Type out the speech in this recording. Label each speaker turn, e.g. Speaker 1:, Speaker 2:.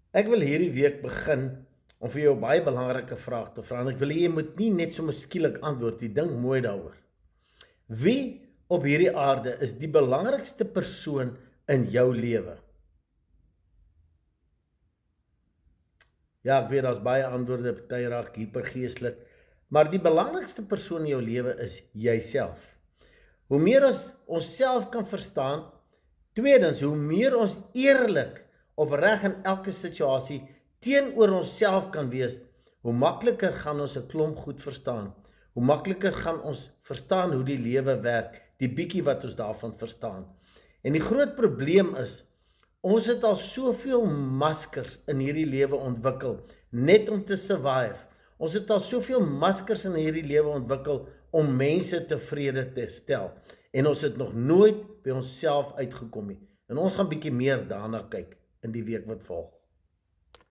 Speaker 1: Ek wil hierdie week begin om vir jou 'n baie belangrike vraag te vra en ek wil hê jy moet nie net sommer skielik antwoord nie, dink mooi daaroor. Wie op hierdie aarde is die belangrikste persoon in jou lewe? Ja, ek weet daar's baie antwoorde, party raak hipergeestelik, maar die belangrikste persoon in jou lewe is jouself. Hoe meer ons onsself kan verstaan, tweedens, hoe meer ons eerlik opreg in elke situasie teenoor onsself kan wees, hoe makliker gaan ons 'n klomp goed verstaan. Hoe makliker gaan ons verstaan hoe die lewe werk, die bietjie wat ons daarvan verstaan. En die groot probleem is, ons het al soveel maskers in hierdie lewe ontwikkel, net om te survive. Ons het al soveel maskers in hierdie lewe ontwikkel om mense tevrede te stel. En ons het nog nooit by onsself uitgekom nie. En ons gaan bietjie meer daarna kyk in die week wat volg.